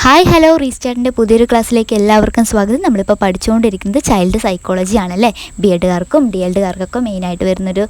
Hi hello റീസ്റ്റാർട്ടിൻ്റെ പുതിയൊരു ക്ലാസ്സിലേക്ക് എല്ലാവർക്കും സ്വാഗതം. നമ്മളിപ്പോൾ പഠിച്ചുകൊണ്ടിരിക്കുന്നത് ചൈൽഡ് സൈക്കോളജി ആണല്ലേ. BEdകാർക്കും DEdകാർക്കൊക്കെ മെയിനായിട്ട് വരുന്നൊരു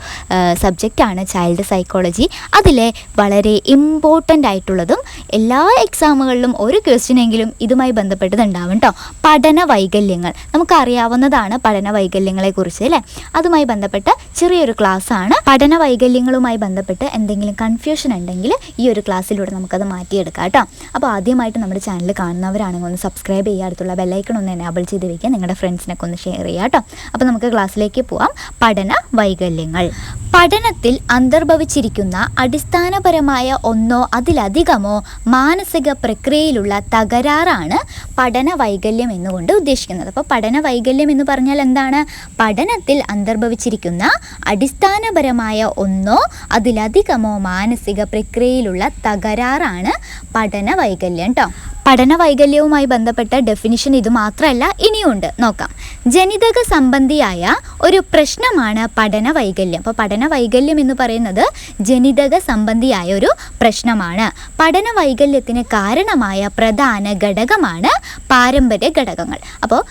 സബ്ജക്റ്റാണ് ചൈൽഡ് സൈക്കോളജി. അതിലെ വളരെ ഇമ്പോർട്ടൻ്റ് ആയിട്ടുള്ളതും എല്ലാ എക്സാമുകളിലും ഒരു ക്വസ്റ്റ്യനെങ്കിലും ഇതുമായി ബന്ധപ്പെട്ടതുണ്ടാവും കേട്ടോ. പഠന വൈകല്യങ്ങൾ നമുക്കറിയാവുന്നതാണ്. പഠന വൈകല്യങ്ങളെക്കുറിച്ച് അല്ലേ, അതുമായി ബന്ധപ്പെട്ട ചെറിയൊരു ക്ലാസ്സാണ്. പഠന വൈകല്യങ്ങളുമായി ബന്ധപ്പെട്ട് എന്തെങ്കിലും കൺഫ്യൂഷൻ ഉണ്ടെങ്കിൽ ഈ ഒരു ക്ലാസ്സിലൂടെ നമുക്കത് മാറ്റിയെടുക്കാം കേട്ടോ. അപ്പോൾ ആദ്യമായിട്ട് നമ്മുടെ ചാനൽ കാണുന്നവരാണെങ്കിൽ ഒന്ന് സബ്സ്ക്രൈബ് ചെയ്യുക, അടുത്തുള്ള ബെല്ലൈക്കൺ ഒന്ന് എനേബിൾ ചെയ്ത് വയ്ക്കുക, നിങ്ങളുടെ ഫ്രണ്ട്സിനൊക്കെ ഒന്ന് ഷെയർ ചെയ്യുക കേട്ടോ. അപ്പോൾ നമുക്ക് ക്ലാസ്സിലേക്ക് പോവാം. പഠന വൈകല്യങ്ങൾ. പഠനത്തിൽ അന്തർഭവിച്ചിരിക്കുന്ന അടിസ്ഥാനപരമായ ഒന്നോ അതിലധികമോ മാനസിക പ്രക്രിയയിലുള്ള തകരാറാണ് പഠന വൈകല്യം എന്നുകൊണ്ട് ഉദ്ദേശിക്കുന്നത്. അപ്പോൾ പഠന വൈകല്യം എന്ന് പറഞ്ഞാൽ എന്താണ്? പഠനത്തിൽ അന്തർഭവിച്ചിരിക്കുന്ന അടിസ്ഥാനപരമായ ഒന്നോ അതിലധികമോ മാനസിക പ്രക്രിയയിലുള്ള തകരാറാണ് പഠന വൈകല്യം കേട്ടോ. പഠന വൈകല്യവുമായി ബന്ധപ്പെട്ട ഡെഫിനിഷൻ ഇത് മാത്രമല്ല, ഇനിയുണ്ട്, നോക്കാം. ജനിതക സംബന്ധിയായ ഒരു പ്രശ്നമാണ് പഠന വൈകല്യം. അപ്പോൾ പഠന വൈകല്യം എന്ന് പറയുന്നത് ജനിതക സംബന്ധിയായ ഒരു പ്രശ്നമാണ്. പഠന വൈകല്യത്തിന് കാരണമായ പ്രധാന ഘടകമാണ് പാരമ്പര്യ ഘടകങ്ങൾ. അപ്പോൾ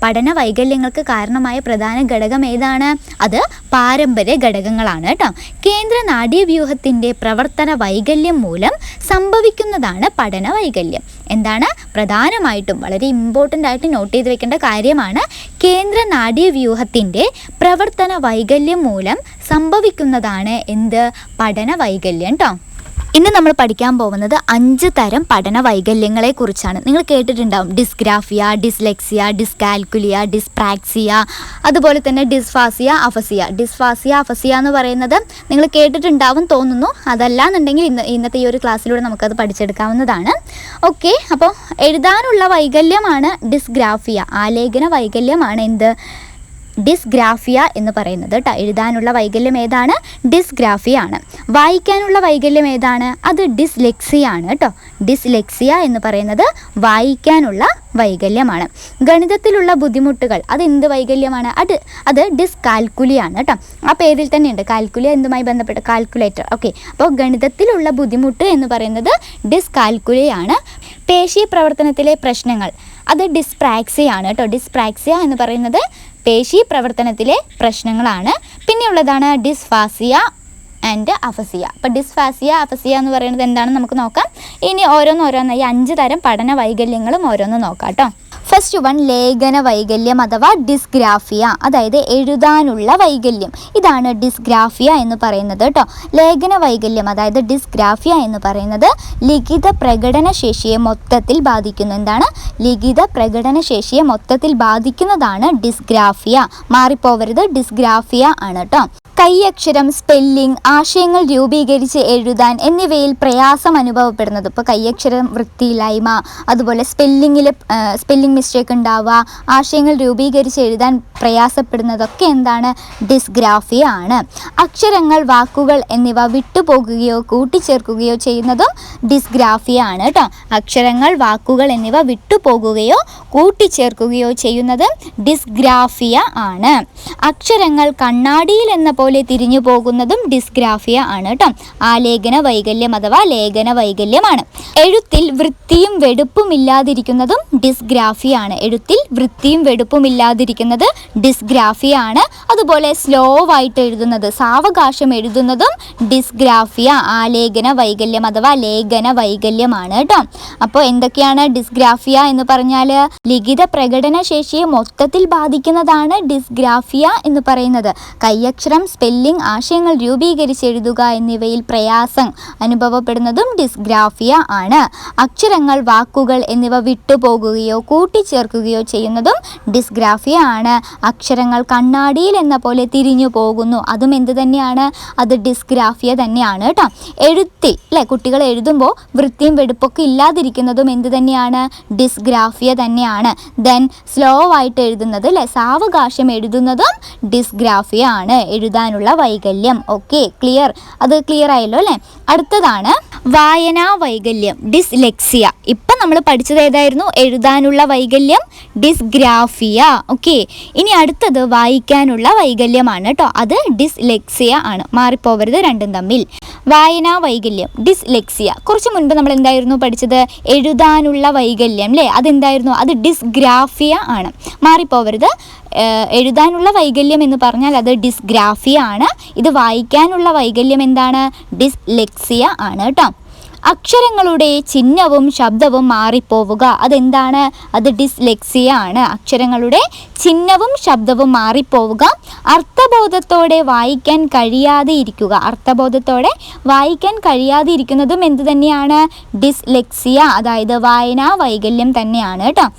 പഠന വൈകല്യങ്ങൾക്ക് കാരണമായ പ്രധാന ഘടകം ഏതാണ്? അത് പാരമ്പര്യ ഘടകങ്ങളാണ് കേട്ടോ. കേന്ദ്ര നാഡീവ്യൂഹത്തിൻ്റെ പ്രവർത്തന വൈകല്യം മൂലം സംഭവിക്കുന്നതാണ് പഠന വൈകല്യം. എന്താണ്? പ്രധാനമായിട്ടും വളരെ ഇമ്പോർട്ടൻ്റ് ആയിട്ട് നോട്ട് ചെയ്ത് വെക്കേണ്ട കാര്യമാണ്. കേന്ദ്ര നാഡീവ്യൂഹത്തിൻ്റെ പ്രവർത്തന വൈകല്യം മൂലം സംഭവിക്കുന്നതാണ് എന്ത്? പഠന വൈകല്യം കേട്ടോ. ഇന്ന് നമ്മൾ പഠിക്കാൻ പോകുന്നത് 5 തരം പഠന വൈകല്യങ്ങളെ കുറിച്ചാണ്. നിങ്ങൾ കേട്ടിട്ടുണ്ടാവും, ഡിസ്ഗ്രാഫിയ, ഡിസ്ലെക്സിയ, ഡിസ്കാൽക്കുലിയ, ഡിസ്പ്രാക്സിയ, അതുപോലെ തന്നെ ഡിസ്ഫാസിയ, അഫസിയ. ഡിസ്ഫാസിയ, അഫസിയ എന്ന് പറയുന്നത് നിങ്ങൾ കേട്ടിട്ടുണ്ടാവും തോന്നുന്നു. അതല്ലാന്നുണ്ടെങ്കിൽ ഇന്നത്തെ ഈ ഒരു ക്ലാസ്സിലൂടെ നമുക്കത് പഠിച്ചെടുക്കാവുന്നതാണ്. ഓക്കെ, അപ്പോൾ എഴുതാനുള്ള വൈകല്യമാണ് ഡിസ്ഗ്രാഫിയ. ആലേഖന വൈകല്യമാണ് എന്ത്? ഡിസ്ഗ്രാഫിയ എന്ന് പറയുന്നത് കേട്ടോ. എഴുതാനുള്ള വൈകല്യം ഏതാണ്? ഡിസ്ഗ്രാഫിയ ആണ്. വായിക്കാനുള്ള വൈകല്യം ഏതാണ്? അത് ഡിസ്ലെക്സിയ ആണ് കേട്ടോ. ഡിസ്ലെക്സിയ എന്ന് പറയുന്നത് വായിക്കാനുള്ള വൈകല്യമാണ്. ഗണിതത്തിലുള്ള ബുദ്ധിമുട്ടുകൾ അത് എന്ത് വൈകല്യമാണ്? അത് ഡിസ്കാൽക്കുലിയാണ് കേട്ടോ. ആ പേരിൽ തന്നെയുണ്ട്. കാൽക്കുലിയ എന്തുമായി ബന്ധപ്പെട്ട്? കാൽക്കുലേറ്റർ. ഓക്കെ, അപ്പോൾ ഗണിതത്തിലുള്ള ബുദ്ധിമുട്ട് എന്ന് പറയുന്നത് ഡിസ്കാൽക്കുലിയാണ്. പേശി പ്രവർത്തനത്തിലെ പ്രശ്നങ്ങൾ അത് ഡിസ്പ്രാക്സിയാണ് കേട്ടോ. ഡിസ്പ്രാക്സിയ എന്ന് പറയുന്നത് പേശി പ്രവർത്തനത്തിലെ പ്രശ്നങ്ങളാണ്. പിന്നെയുള്ളതാണ് ഡിസ്ഫാസിയ ആൻഡ് അഫസിയ. അപ്പോൾ ഡിസ്ഫാസിയ, അഫസിയ എന്ന് പറയുന്നത് എന്താണെന്ന് നമുക്ക് നോക്കാം. ഇനി ഓരോന്നായി 5 തരം പഠന വൈകല്യങ്ങളും ഓരോന്ന് നോക്കാം കേട്ടോ. ഫസ്റ്റ് വൺ, ലേഖന വൈകല്യം അഥവാ ഡിസ്ഗ്രാഫിയ, അതായത് എഴുതാനുള്ള വൈകല്യം. ഇതാണ് ഡിസ്ഗ്രാഫിയ എന്ന് പറയുന്നത് കേട്ടോ. ലേഖന വൈകല്യം അതായത് ഡിസ്ഗ്രാഫിയ എന്ന് പറയുന്നത് ലിഖിത പ്രകടന ശേഷിയെ മൊത്തത്തിൽ ബാധിക്കുന്നു. എന്താണ്? ലിഖിത പ്രകടന ശേഷിയെ മൊത്തത്തിൽ ബാധിക്കുന്നതാണ് ഡിസ്ഗ്രാഫിയ. മാറിപ്പോവരുത്, ഡിസ്ഗ്രാഫിയ ആണ് കേട്ടോ. കൈയക്ഷരം, സ്പെല്ലിംഗ്, ആശയങ്ങൾ രൂപീകരിച്ച് എഴുതാൻ എന്നിവയിൽ പ്രയാസം അനുഭവപ്പെടുന്നത്. ഇപ്പോൾ കൈയക്ഷരം വൃത്തിയില്ലായ്മ, അതുപോലെ സ്പെല്ലിംഗ് മിസ്റ്റേക്ക് ഉണ്ടാവുക, ആശയങ്ങൾ രൂപീകരിച്ച് എഴുതാൻ പ്രയാസപ്പെടുന്നതൊക്കെ എന്താണ്? ഡിസ്ഗ്രാഫിയ ആണ്. അക്ഷരങ്ങൾ, വാക്കുകൾ എന്നിവ വിട്ടുപോകുകയോ കൂട്ടിച്ചേർക്കുകയോ ചെയ്യുന്നതും ഡിസ്ഗ്രാഫിയ ആണ് കേട്ടോ. അക്ഷരങ്ങൾ, വാക്കുകൾ എന്നിവ വിട്ടുപോകുകയോ കൂട്ടിച്ചേർക്കുകയോ ചെയ്യുന്നത് ഡിസ്ഗ്രാഫിയ ആണ്. അക്ഷരങ്ങൾ കണ്ണാടിയിൽ എന്ന പോലെ തിരിഞ്ഞു പോകുന്നതും ഡിസ്ഗ്രാഫിയ ആണ് കേട്ടോ. ആലേഖന വൈകല്യം അഥവാ ലേഖന വൈകല്യമാണ്. എഴുത്തിൽ വൃത്തിയും വെടുപ്പും ഇല്ലാതിരിക്കുന്നതും ഡിസ്ഗ്രാഫിയ ആണ്. എഴുത്തിൽ വൃത്തിയും വെടുപ്പും ഇല്ലാതിരിക്കുന്നത് ഡിസ്ഗ്രാഫിയ ആണ്. അതുപോലെ സ്ലോ ആയിട്ട് എഴുതുന്നത്, സാവകാശം എഴുതുന്നതും ഡിസ്ഗ്രാഫിയ, ആലേഖന വൈകല്യം അഥവാ ലേഖന വൈകല്യമാണ് കേട്ടോ. അപ്പോൾ എന്തൊക്കെയാണ് ഡിസ്ഗ്രാഫിയ എന്ന് പറഞ്ഞാൽ? ലിഖിത പ്രകടന ശേഷിയെ മൊത്തത്തിൽ ബാധിക്കുന്നതാണ് ഡിസ്ഗ്രാഫിയ എന്ന് പറയുന്നത്. കൈയക്ഷരം, സ്പെല്ലിംഗ്, ആശയങ്ങൾ രൂപീകരിച്ച് എഴുതുക എന്നിവയിൽ പ്രയാസം അനുഭവപ്പെടുന്നതും ഡിസ്ഗ്രാഫിയ ആണ്. അക്ഷരങ്ങൾ, വാക്കുകൾ എന്നിവ വിട്ടുപോകുകയോ കൂട്ടിച്ചേർക്കുകയോ ചെയ്യുന്നതും ഡിസ്ഗ്രാഫിയ ആണ്. അക്ഷരങ്ങൾ കണ്ണാടിയിൽ എന്ന പോലെ തിരിഞ്ഞു പോകുന്നു, അതും എന്ത് തന്നെയാണ്? അത് ഡിസ്ഗ്രാഫിയ തന്നെയാണ് കേട്ടോ. എഴുത്തിൽ അല്ലേ, കുട്ടികൾ എഴുതുമ്പോൾ വൃത്തിയും വെടുപ്പൊക്കെ ഇല്ലാതിരിക്കുന്നതും എന്ത് തന്നെയാണ്? ഡിസ്ഗ്രാഫിയ തന്നെയാണ്. ദെൻ സ്ലോ ആയിട്ട് എഴുതുന്നത് അല്ലേ, സാവകാശം എഴുതുന്നതും ഡിസ്ഗ്രാഫിയ ആണ്. എഴുതാൻ എഴുതാനുള്ള വൈകല്യം. ഓക്കെ, ക്ലിയർ, അത് ക്ലിയർ ആയല്ലോ അല്ലേ. അടുത്തതാണ് വായനാ വൈകല്യം, ഡിസ്ലെക്സിയ. ഇപ്പം നമ്മൾ പഠിച്ചത് ഏതായിരുന്നു? എഴുതാനുള്ള വൈകല്യം, ഡിസ്ഗ്രാഫിയ. ഓക്കെ, ഇനി അടുത്തത് വായിക്കാനുള്ള വൈകല്യമാണ് കേട്ടോ, അത് ഡിസ്ലെക്സിയ ആണ്. മാറിപ്പോവരുത് രണ്ടും തമ്മിൽ. വായനാ വൈകല്യം, ഡിസ്ലെക്സിയ. കുറച്ച് മുൻപ് നമ്മൾ എന്തായിരുന്നു പഠിച്ചത്? എഴുതാനുള്ള വൈകല്യം അല്ലേ, അതെന്തായിരുന്നു? അത് ഡിസ്ഗ്രാഫിയ ആണ്. മാറിപ്പോവരുത്. എഴുതാനുള്ള വൈകല്യം എന്ന് പറഞ്ഞാൽ അത് ഡിസ്ഗ്രാഫിയ ആണ്. ഇത് വായിക്കാനുള്ള വൈകല്യം എന്താണ്? ഡിസ്ലെക്സിയ ആണ് കേട്ടോ. അക്ഷരങ്ങളുടെ ചിഹ്നവും ശബ്ദവും മാറിപ്പോവുക, അതെന്താണ്? അത് ഡിസ്ലെക്സിയ ആണ്. അക്ഷരങ്ങളുടെ ചിഹ്നവും ശബ്ദവും മാറിപ്പോവുക. അർത്ഥബോധത്തോടെ വായിക്കാൻ കഴിയാതെ ഇരിക്കുക, അർത്ഥബോധത്തോടെ വായിക്കാൻ കഴിയാതെ ഇരിക്കുന്നതും എന്ത് തന്നെയാണ്? ഡിസ്ലെക്സിയ, അതായത് വായനാ വൈകല്യം തന്നെയാണ് കേട്ടോ.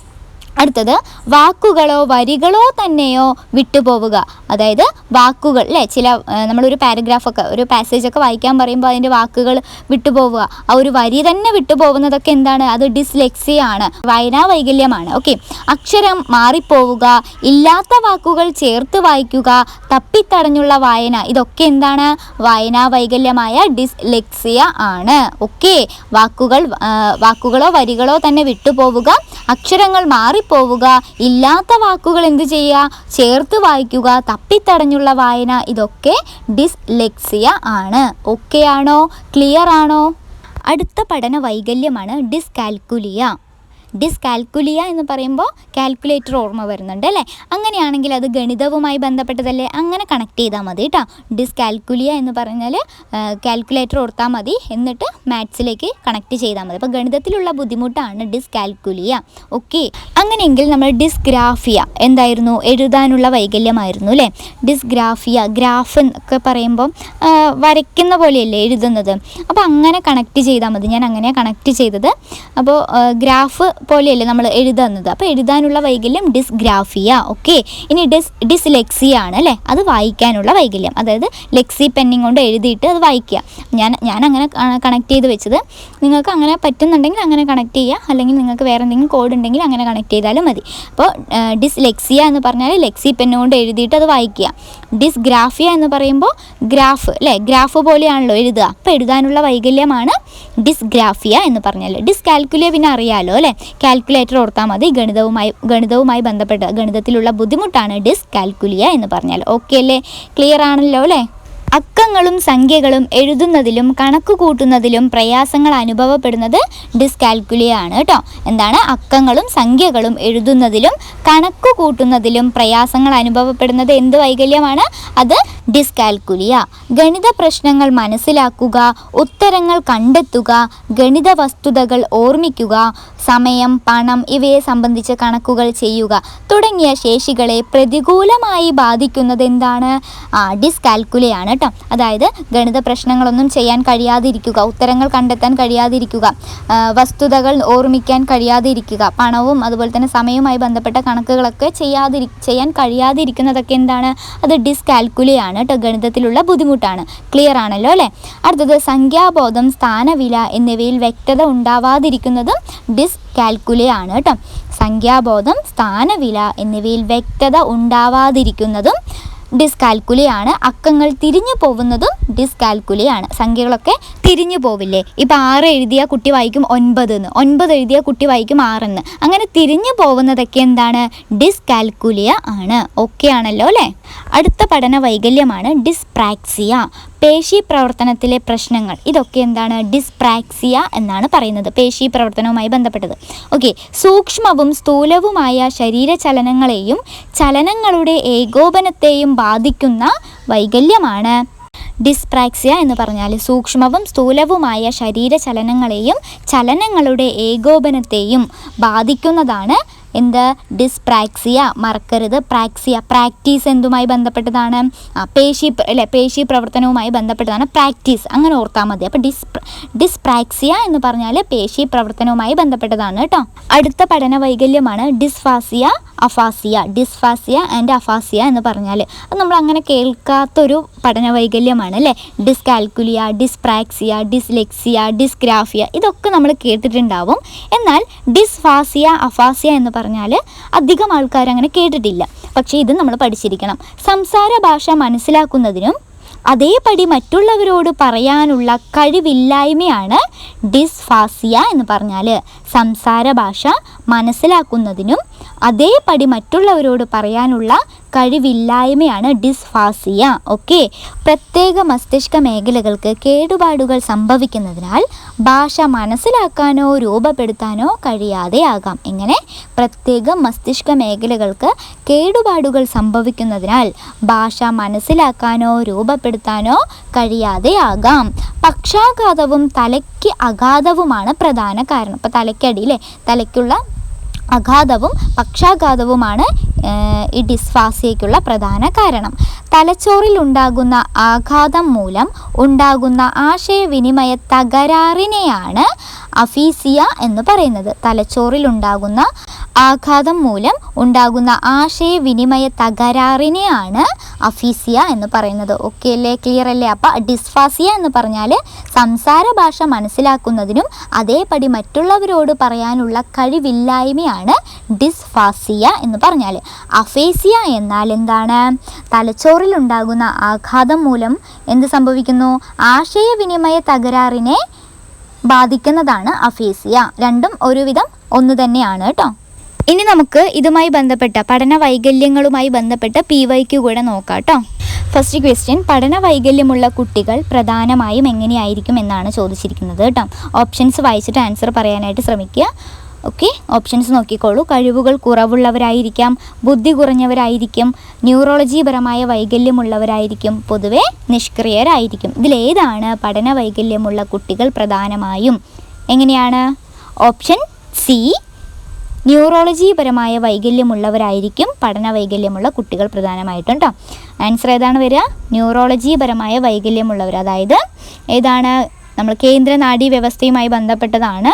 അടുത്തത് വാക്കുകളോ വരികളോ തന്നെയോ വിട്ടുപോവുക, അതായത് വാക്കുകൾ അല്ലേ, ചില നമ്മളൊരു പാരഗ്രാഫൊക്കെ ഒരു പാസേജൊക്കെ വായിക്കാൻ പറയുമ്പോൾ അതിൻ്റെ വാക്കുകൾ വിട്ടുപോവുക, ആ ഒരു വരി തന്നെ വിട്ടുപോകുന്നതൊക്കെ എന്താണ്? അത് ഡിസ്ലെക്സിയ ആണ്, വായനാ വൈകല്യമാണ്. ഓക്കെ, അക്ഷരം മാറിപ്പോവുക, ഇല്ലാത്ത വാക്കുകൾ ചേർത്ത് വായിക്കുക, തപ്പിത്തടഞ്ഞുള്ള വായന, ഇതൊക്കെ എന്താണ്? വായനാ വൈകല്യമായ ഡിസ്ലെക്സിയ ആണ്. ഓക്കെ, വാക്കുകളോ വരികളോ തന്നെ വിട്ടുപോവുക, അക്ഷരങ്ങൾ മാറിപ്പോവുക, ഇല്ലാത്ത വാക്കുകൾ എന്ത് ചെയ്യുക? ചേർത്ത് വായിക്കുക, തപ്പിത്തടഞ്ഞുള്ള വായന, ഇതൊക്കെ ഡിസ്ലെക്സിയ ആണ്. ഓക്കെ ആണോ? ക്ലിയർ ആണോ? അടുത്ത പഠന വൈകല്യമാണ് ഡിസ്കാൽക്കുലിയ. ഡിസ്കാൽക്കുലിയ എന്ന് പറയുമ്പോൾ കാൽക്കുലേറ്റർ ഓർമ്മ വരുന്നുണ്ട് അല്ലേ. അങ്ങനെയാണെങ്കിൽ അത് ഗണിതവുമായി ബന്ധപ്പെട്ടതല്ലേ, അങ്ങനെ കണക്ട് ചെയ്താൽ മതി കേട്ടോ. ഡിസ്കാൽക്കുലിയ എന്ന് പറഞ്ഞാൽ കാൽക്കുലേറ്റർ ഓർത്താൽ മതി, എന്നിട്ട് മാത്സിലേക്ക് കണക്ട് ചെയ്താൽ മതി. അപ്പോൾ ഗണിതത്തിലുള്ള ബുദ്ധിമുട്ടാണ് ഡിസ്കാൽക്കുലിയ. ഓക്കെ, അങ്ങനെയെങ്കിൽ നമ്മൾ ഡിസ്ഗ്രാഫിയ എന്തായിരുന്നു? എഴുതാനുള്ള വൈകല്യമായിരുന്നു അല്ലേ. ഡിസ്ഗ്രാഫിയ, ഗ്രാഫ് എന്നൊക്കെ പറയുമ്പോൾ വരയ്ക്കുന്ന പോലെയല്ലേ എഴുതുന്നത്, അപ്പോൾ അങ്ങനെ കണക്ട് ചെയ്താൽ മതി. ഞാൻ അങ്ങനെയാണ് കണക്ട് ചെയ്തത്. അപ്പോൾ ഗ്രാഫ് പോലെയല്ലേ നമ്മൾ എഴുതുന്നത്, അപ്പോൾ എഴുതാനുള്ള വൈകല്യം ഡിസ്ഗ്രാഫിയ. ഓക്കെ, ഇനി ഡിസ്ലെക്സിയ ആണ് അല്ലേ, അത് വായിക്കാനുള്ള വൈകല്യം, അതായത് ലെക്സി പെന്നിങ് കൊണ്ട് എഴുതിയിട്ട് അത് വായിക്കുക. ഞാൻ അങ്ങനെ കണക്ട് ചെയ്ത് വെച്ചത്. നിങ്ങൾക്ക് അങ്ങനെ പറ്റുന്നുണ്ടെങ്കിൽ അങ്ങനെ കണക്ട് ചെയ്യുക, അല്ലെങ്കിൽ നിങ്ങൾക്ക് വേറെ എന്തെങ്കിലും കോഡ് ഉണ്ടെങ്കിൽ അങ്ങനെ കണക്ട് ചെയ്താലും മതി. അപ്പോൾ ഡിസ്ലെക്സിയ എന്ന് പറഞ്ഞാൽ ലെക്സി പെന്ന് കൊണ്ട് എഴുതിയിട്ട് അത് വായിക്കുക. ഡിസ്ഗ്രാഫിയ എന്ന് പറയുമ്പോൾ ഗ്രാഫ് അല്ലേ, ഗ്രാഫ് പോലെയാണല്ലോ എഴുതുക, അപ്പോൾ എഴുതാനുള്ള വൈകല്യമാണ് ഡിസ്ഗ്രാഫിയ എന്ന് പറഞ്ഞാൽ. ഡിസ്കാൽക്കുലിയ പിന്നെ അറിയാലോ അല്ലേ, കാൽക്കുലേറ്റർ ഓർത്താൽ മതി. ഗണിതവുമായി ബന്ധപ്പെട്ട ഗണിതത്തിലുള്ള ബുദ്ധിമുട്ടാണ് ഡിസ്കാൽക്കുലിയ എന്ന് പറഞ്ഞാൽ. ഓക്കെ അല്ലേ, ക്ലിയർ ആണല്ലോ അല്ലേ. അക്കങ്ങളും സംഖ്യകളും എഴുതുന്നതിലും കണക്ക് കൂട്ടുന്നതിലും പ്രയാസങ്ങൾ അനുഭവപ്പെടുന്നത് ഡിസ്കാൽക്കുലിയ ആണ് കേട്ടോ. എന്താണ്? അക്കങ്ങളും സംഖ്യകളും എഴുതുന്നതിലും കണക്ക് കൂട്ടുന്നതിലും പ്രയാസങ്ങൾ അനുഭവപ്പെടുന്നത് എന്ത് വൈകല്യമാണ്? അത് ഡിസ്കാൽക്കുലിയ. ഗണിത പ്രശ്നങ്ങൾ മനസ്സിലാക്കുക, ഉത്തരങ്ങൾ കണ്ടെത്തുക, ഗണിത വസ്തുതകൾ ഓർമ്മിക്കുക, സമയം, പണം ഇവയെ സംബന്ധിച്ച് കണക്കുകൾ ചെയ്യുക തുടങ്ങിയ ശേഷികളെ പ്രതികൂലമായി ബാധിക്കുന്നത് എന്താണ്? ഡിസ്കാൽക്കുലിയാണ് കേട്ടോ. അതായത് ഗണിത പ്രശ്നങ്ങളൊന്നും ചെയ്യാൻ കഴിയാതിരിക്കുക, ഉത്തരങ്ങൾ കണ്ടെത്താൻ കഴിയാതിരിക്കുക, വസ്തുതകൾ ഓർമ്മിക്കാൻ കഴിയാതിരിക്കുക, പണവും അതുപോലെ തന്നെ സമയവുമായി ബന്ധപ്പെട്ട കണക്കുകളൊക്കെ ചെയ്യാൻ കഴിയാതിരിക്കുന്നതൊക്കെ എന്താണ്? അത് ഡിസ്കാൽക്കുലിയാണ് കേട്ടോ. ഗണിതത്തിലുള്ള ബുദ്ധിമുട്ടാണ്. ക്ലിയർ ആണല്ലോ അല്ലേ. അടുത്തത് സംഖ്യാബോധം, സ്ഥാനവില എന്നിവയിൽ വ്യക്തത ഉണ്ടാവാതിരിക്കുന്നതും ഡിസ്കാൽക്കുലിയ ആണ് കേട്ടോ. സംഖ്യാബോധം, സ്ഥാനവില എന്നിവയിൽ വ്യക്തത ഉണ്ടാവാതിരിക്കുന്നതും ഡിസ്കാൽക്കുലിയാണ്. അക്കങ്ങൾ തിരിഞ്ഞു പോകുന്നതും ഡിസ്കാൽക്കുലിയാണ്. സംഖ്യകളൊക്കെ തിരിഞ്ഞു പോവില്ലേ, ഇപ്പം 6 എഴുതിയ കുട്ടി വായിക്കും 9 എന്ന്, 9 എഴുതിയ കുട്ടി വായിക്കും 6 എന്ന്, അങ്ങനെ തിരിഞ്ഞു പോകുന്നതൊക്കെ എന്താണ്? ഡിസ്കാൽക്കുലിയ ആണ്. ഓക്കെ ആണല്ലോ അല്ലേ. അടുത്ത പഠന വൈകല്യമാണ് ഡിസ്പ്രാക്സിയ, പേശി പ്രവർത്തനത്തിലെ പ്രശ്നങ്ങൾ. ഇതൊക്കെ എന്താണ്? ഡിസ്പ്രാക്സിയ എന്നാണ് പറയുന്നത്, പേശി പ്രവർത്തനവുമായി ബന്ധപ്പെട്ടത്. ഓക്കെ, സൂക്ഷ്മവും സ്ഥൂലവുമായ ശരീരചലനങ്ങളെയും ചലനങ്ങളുടെ ഏകോപനത്തെയും ബാധിക്കുന്ന വൈകല്യമാണ് ഡിസ്പ്രാക്സിയ എന്ന് പറഞ്ഞാൽ. സൂക്ഷ്മവും സ്ഥൂലവുമായ ശരീരചലനങ്ങളെയും ചലനങ്ങളുടെ ഏകോപനത്തെയും ബാധിക്കുന്നതാണ് എന്ത്? ഡിസ്പ്രാക്സിയ. മറക്കരുത്, പ്രാക്സിയ, പ്രാക്ടീസ് എന്തുമായി ബന്ധപ്പെട്ടതാണ്? പേശി പ്രവർത്തനവുമായി ബന്ധപ്പെട്ടതാണ് പ്രാക്ടീസ്, അങ്ങനെ ഓർത്താൽ മതി. അപ്പോൾ ഡിസ്പ്രാക്സിയ എന്ന് പറഞ്ഞാൽ പേശി പ്രവർത്തനവുമായി ബന്ധപ്പെട്ടതാണ് കേട്ടോ. അടുത്ത പഠന വൈകല്യമാണ് ഡിസ്ഫാസിയ, അഫാസിയ. ഡിസ്ഫാസിയ ആൻഡ് അഫാസിയ എന്ന് പറഞ്ഞാൽ അത് നമ്മൾ അങ്ങനെ കേൾക്കാത്തൊരു പഠന വൈകല്യമാണ് അല്ലേ. ഡിസ്കാൽക്കുലിയ, ഡിസ്പ്രാക്സിയ, ഡിസ്ലെക്സിയ, ഡിസ്ഗ്രാഫിയ ഇതൊക്കെ നമ്മൾ കേട്ടിട്ടുണ്ടാവും. എന്നാൽ ഡിസ്ഫാസിയ, അഫാസിയ എന്ന് പറഞ്ഞാൽ അധികം ആൾക്കാർ അങ്ങനെ കേട്ടിട്ടില്ല. പക്ഷേ ഇത് നമ്മൾ പഠിച്ചിരിക്കണം. സംസാര ഭാഷ മനസ്സിലാക്കുന്നതിനും അതേപടി മറ്റുള്ളവരോട് പറയാനുള്ള കഴിവില്ലായ്മയാണ് ഡിസ്ഫാസിയ എന്ന് പറഞ്ഞാൽ. സംസാര ഭാഷ മനസ്സിലാക്കുന്നതിനും അതേപടി മറ്റുള്ളവരോട് പറയാനുള്ള കഴിവില്ലായ്മയാണ് ഡിസ്ഫാസിയ. ഓക്കെ. പ്രത്യേക മസ്തിഷ്ക മേഖലകൾക്ക് കേടുപാടുകൾ സംഭവിക്കുന്നതിനാൽ ഭാഷ മനസ്സിലാക്കാനോ രൂപപ്പെടുത്താനോ കഴിയാതെ ആകാം. എങ്ങനെ? പ്രത്യേക മസ്തിഷ്ക മേഖലകൾക്ക് കേടുപാടുകൾ സംഭവിക്കുന്നതിനാൽ ഭാഷ മനസ്സിലാക്കാനോ രൂപപ്പെടുത്താനോ കഴിയാതെ ആകാം. പക്ഷാഘാതവും തലയ്ക്ക് ആഘാതവുമാണ് പ്രധാന കാരണം. ഇപ്പോൾ തലയ്ക്കടിയിലെ തലയ്ക്കുള്ള ആഘാതവും പക്ഷാഘാതവുമാണ് ഈ ഡിസ്ഫാസിയയ്ക്കുള്ള പ്രധാന കാരണം. തലച്ചോറിൽ ഉണ്ടാകുന്ന ആഘാതം മൂലം ഉണ്ടാകുന്ന ആശയവിനിമയ തകരാറിനെയാണ് അഫീസിയ എന്ന് പറയുന്നത്. തലച്ചോറിൽ ഉണ്ടാകുന്ന ആഘാതം മൂലം ഉണ്ടാകുന്ന ആശയവിനിമയ തകരാറിനെയാണ് അഫീസിയ എന്ന് പറയുന്നത്. ഓക്കെ അല്ലേ? ക്ലിയർ അല്ലേ? അപ്പോൾ ഡിസ്ഫാസിയ എന്ന് പറഞ്ഞാൽ സംസാര ഭാഷ മനസ്സിലാക്കുന്നതിനും അതേപടി മറ്റുള്ളവരോട് പറയാനുള്ള കഴിവില്ലായ്മയാണ് ഡിസ്ഫാസിയ എന്ന് പറഞ്ഞാൽ. അഫേസിയ എന്നാൽ എന്താണ്? തലച്ചോറിൽ ഉണ്ടാകുന്ന ആഘാതം മൂലം എന്ത് സംഭവിക്കുന്നു? ആശയവിനിമയ തകരാറിനെ ബാധിക്കുന്നതാണ് അഫേസിയ. രണ്ടും ഒരുവിധം ഒന്ന് തന്നെയാണ് കേട്ടോ. ഇനി നമുക്ക് ഇതുമായി ബന്ധപ്പെട്ട പഠന വൈകല്യങ്ങളുമായി ബന്ധപ്പെട്ട PYQ കൂടെ നോക്കാം കേട്ടോ. ഫസ്റ്റ് ക്വസ്റ്റ്യൻ, പഠന വൈകല്യമുള്ള കുട്ടികൾ പ്രധാനമായും എങ്ങനെയായിരിക്കും എന്നാണ് ചോദിച്ചിരിക്കുന്നത് കേട്ടോ. ഓപ്ഷൻസ് വായിച്ചിട്ട് ആൻസർ പറയാനായിട്ട് ശ്രമിക്കുക. ഓക്കെ, ഓപ്ഷൻസ് നോക്കിക്കോളൂ. കഴിവുകൾ കുറവുള്ളവരായിരിക്കാം, ബുദ്ധി കുറഞ്ഞവരായിരിക്കും, ന്യൂറോളജിപരമായ വൈകല്യമുള്ളവരായിരിക്കും, പൊതുവെ നിഷ്ക്രിയരായിരിക്കും. ഇതിലേതാണ് പഠന വൈകല്യമുള്ള കുട്ടികൾ പ്രധാനമായും? എങ്ങനെയാണ്? ഓപ്ഷൻ സി, ന്യൂറോളജിപരമായ വൈകല്യമുള്ളവരായിരിക്കും പഠന വൈകല്യമുള്ള കുട്ടികൾ പ്രധാനമായിട്ടും കേട്ടോ. ആൻസർ ഏതാണ് വരിക? ന്യൂറോളജിപരമായ വൈകല്യമുള്ളവർ. അതായത് ഏതാണ്? നമ്മൾ കേന്ദ്ര നാഡീ വ്യവസ്ഥയുമായി ബന്ധപ്പെട്ടതാണ്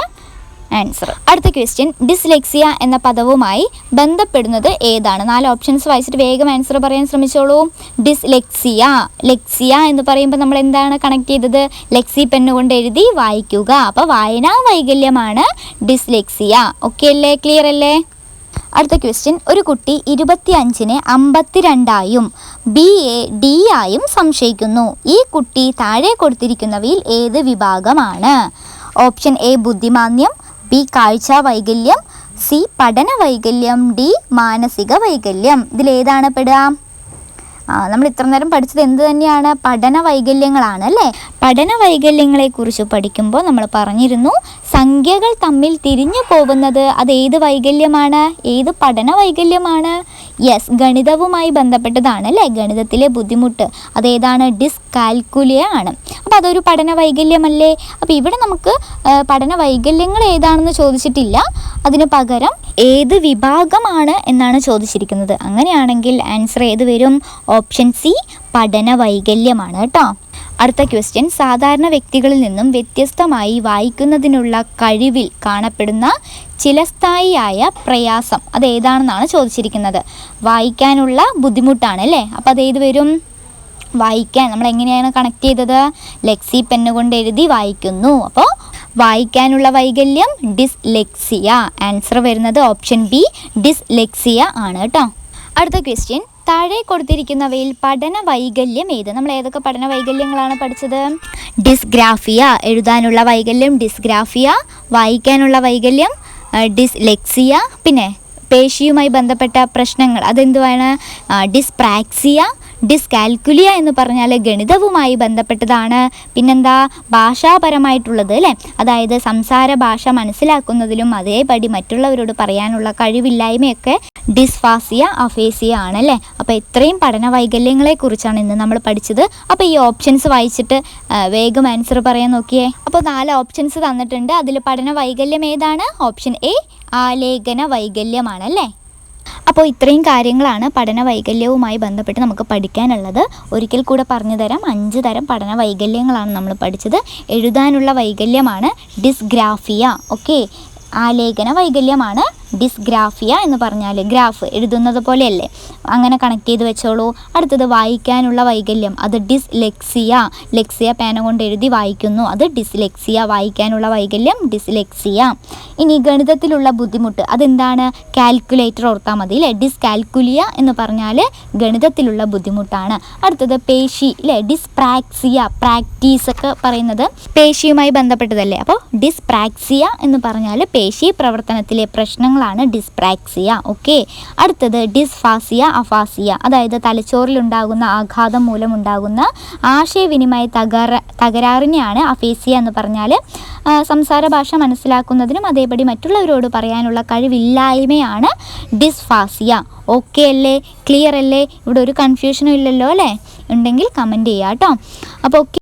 ആൻസർ. അടുത്ത ക്വസ്റ്റ്യൻ, ഡിസ്ലെക്സിയ എന്ന പദവുമായി ബന്ധപ്പെടുന്നത് ഏതാണ്? 4 ഓപ്ഷൻസ് വായിച്ചിട്ട് വേഗം ആൻസർ പറയാൻ ശ്രമിച്ചോളൂ. ഡിസ്ലെക്സിയ, ലെക്സിയ എന്ന് പറയുമ്പോൾ നമ്മൾ എന്താണ് കണക്ട് ചെയ്തത്? ലെക്സി പെണ്ണ് കൊണ്ട് എഴുതി വായിക്കുക. അപ്പോൾ വായനാ വൈകല്യമാണ് ഡിസ്ലെക്സിയ. ഓക്കെ അല്ലേ? ക്ലിയർ അല്ലേ? അടുത്ത ക്വസ്റ്റ്യൻ, ഒരു കുട്ടി 25നെ 52ആയും BA D ആയും സംശയിക്കുന്നു. ഈ കുട്ടി താഴെ കൊടുത്തിരിക്കുന്നവയിൽ ഏത് വിഭാഗമാണ്? ഓപ്ഷൻ എ ബുദ്ധിമാന്ദ്യം, ബി കാഴ്ച വൈകല്യം, സി പഠന വൈകല്യം, ഡി മാനസിക വൈകല്യം. ഇതിലേതാണ് പെടുക? നമ്മൾ ഇത്ര നേരം പഠിച്ചത് എന്ത് തന്നെയാണ്? പഠന വൈകല്യങ്ങളാണ് അല്ലേ? പഠന വൈകല്യങ്ങളെക്കുറിച്ച് പഠിക്കുമ്പോൾ നമ്മൾ പറഞ്ഞിരുന്നു സംഖ്യകൾ തമ്മിൽ തിരിഞ്ഞു പോകുന്നത് അത് ഏത് വൈകല്യമാണ്? ഏത് പഠന വൈകല്യമാണ്? യെസ്, ഗണിതവുമായി ബന്ധപ്പെട്ടതാണ് അല്ലേ? ഗണിതത്തിലെ ബുദ്ധിമുട്ട് അതേതാണ്? ഡിസ്കാൽക്കുലിയ ആണ്. അപ്പോൾ അതൊരു പഠന വൈകല്യമല്ലേ? അപ്പോൾ ഇവിടെ നമുക്ക് പഠന വൈകല്യങ്ങൾ ഏതാണെന്ന് ചോദിച്ചിട്ടില്ല, അതിന് പകരം ഏത് വിഭാഗമാണ് എന്നാണ് ചോദിച്ചിരിക്കുന്നത്. അങ്ങനെയാണെങ്കിൽ ആൻസർ ഏത് വരും? ഓപ്ഷൻ സി, പഠന വൈകല്യമാണ് കേട്ടോ. അടുത്ത ക്വസ്റ്റ്യൻ, സാധാരണ വ്യക്തികളിൽ നിന്നും വ്യത്യസ്തമായി വായിക്കുന്നതിനുള്ള കഴിവിൽ കാണപ്പെടുന്ന ചിലസ്ഥായിയായ പ്രയാസം അതേതാണെന്നാണ് ചോദിച്ചിരിക്കുന്നത്. വായിക്കാനുള്ള ബുദ്ധിമുട്ടാണ് അല്ലേ? അപ്പോൾ അതേത് വരും? വായിക്കാൻ നമ്മൾ എങ്ങനെയാണ് കണക്ട് ചെയ്തത്? ലെക്സി പെണ്ണ് കൊണ്ട് എഴുതി വായിക്കുന്നു. അപ്പോൾ വായിക്കാനുള്ള വൈകല്യം ഡിസ്ലെക്സിയ. ആൻസർ വരുന്നത് ഓപ്ഷൻ ബി, ഡിസ്ലെക്സിയ ആണ് കേട്ടോ. അടുത്ത ക്വസ്റ്റ്യൻ, താഴെ കൊടുത്തിരിക്കുന്നവയിൽ പഠന വൈകല്യം ഏത്? നമ്മൾ ഏതൊക്കെ പഠന വൈകല്യങ്ങളാണ് പഠിച്ചത്? ഡിസ്ഗ്രാഫിയ, എഴുതാനുള്ള വൈകല്യം ഡിസ്ഗ്രാഫിയ, വായിക്കാനുള്ള വൈകല്യം ഡിസ്ലെക്സിയ, പിന്നെ പേശിയുമായി ബന്ധപ്പെട്ട പ്രശ്നങ്ങൾ അതെന്തുവാണ്? ഡിസ്പ്രാക്സിയ, ഡിസ്കാൽക്കുലിയ എന്ന് പറഞ്ഞാൽ ഗണിതവുമായി ബന്ധപ്പെട്ടതാണ്. പിന്നെന്താ? ഭാഷാപരമായിട്ടുള്ളത് അല്ലേ? അതായത് സംസാര ഭാഷ മനസ്സിലാക്കുന്നതിലും അതേപടി മറ്റുള്ളവരോട് പറയാനുള്ള കഴിവില്ലായ്മയൊക്കെ ഡിസ്ഫാസിയ, അഫേസിയ ആണല്ലേ? അപ്പോൾ ഇത്രയും പഠന വൈകല്യങ്ങളെക്കുറിച്ചാണ് ഇന്ന് നമ്മൾ പഠിച്ചത്. അപ്പോൾ ഈ ഓപ്ഷൻസ് വായിച്ചിട്ട് വേഗം ആൻസർ പറയാൻ നോക്കിയേ. അപ്പോൾ 4 ഓപ്ഷൻസ് തന്നിട്ടുണ്ട്. അതിൽ പഠന വൈകല്യം ഏതാണ്? ഓപ്ഷൻ എ ആലേഖന വൈകല്യമാണല്ലേ? അപ്പോൾ ഇത്രയും കാര്യങ്ങളാണ് പഠന വൈകല്യവുമായി ബന്ധപ്പെട്ട് നമുക്ക് പഠിക്കാനുള്ളത്. ഒരിക്കൽ കൂടെ പറഞ്ഞു തരാം. 5 തരം പഠന വൈകല്യങ്ങളാണ് നമ്മൾ പഠിച്ചത്. എഴുതാനുള്ള വൈകല്യമാണ് ഡിസ്ഗ്രാഫിയ. ഓക്കെ, ആലേഖന വൈകല്യമാണ് ഡിസ്ഗ്രാഫിയ എന്ന് പറഞ്ഞാൽ ഗ്രാഫ് എഴുതുന്നത് പോലെയല്ലേ, അങ്ങനെ കണക്ട് ചെയ്ത് വെച്ചോളൂ. അടുത്തത് വായിക്കാനുള്ള വൈകല്യം, അത് ഡിസ്ലെക്സിയ. ലെക്സിയ പേന കൊണ്ട് എഴുതി വായിക്കുന്നു, അത് ഡിസ്ലെക്സിയ. വായിക്കാനുള്ള വൈകല്യം ഡിസ്ലെക്സിയ. ഇനി ഗണിതത്തിലുള്ള ബുദ്ധിമുട്ട് അതെന്താണ്? കാൽക്കുലേറ്റർ ഓർത്താൽ മതി അല്ലേ. ഡിസ്കാൽക്കുലിയ എന്ന് പറഞ്ഞാൽ ഗണിതത്തിലുള്ള ബുദ്ധിമുട്ടാണ്. അടുത്തത് പേശി അല്ലേ, ഡിസ്പ്രാക്സിയ. പ്രാക്ടീസ് ഒക്കെ പറയുന്നത് പേശിയുമായി ബന്ധപ്പെട്ടതല്ലേ, അപ്പോൾ ഡിസ്പ്രാക്സിയ എന്ന് പറഞ്ഞാൽ പേശി പ്രവർത്തനത്തിലെ പ്രശ്നങ്ങളാണ് ഡിസ്പ്രാക്സിയ. ഓക്കെ. അടുത്തത് ഡിസ്ഫാസിയ അഫാസിയ, അതായത് തലച്ചോറിലുണ്ടാകുന്ന ആഘാതം മൂലമുണ്ടാകുന്ന ആശയവിനിമയ തകരാറിനെയാണ് അഫേസിയ എന്ന് പറഞ്ഞാൽ. സംസാര ഭാഷ മനസ്സിലാക്കുന്നതിനും അതേപടി മറ്റുള്ളവരോട് പറയാനുള്ള കഴിവില്ലായ്മയാണ് ഡിസ്ഫാസിയ. ഓക്കെ അല്ലേ, ക്ലിയർ അല്ലേ? ഇവിടെ ഒരു കൺഫ്യൂഷനും ഇല്ലല്ലോ അല്ലേ? ഉണ്ടെങ്കിൽ കമൻറ്റ് ചെയ്യുക കേട്ടോ. അപ്പോൾ ഓക്കെ.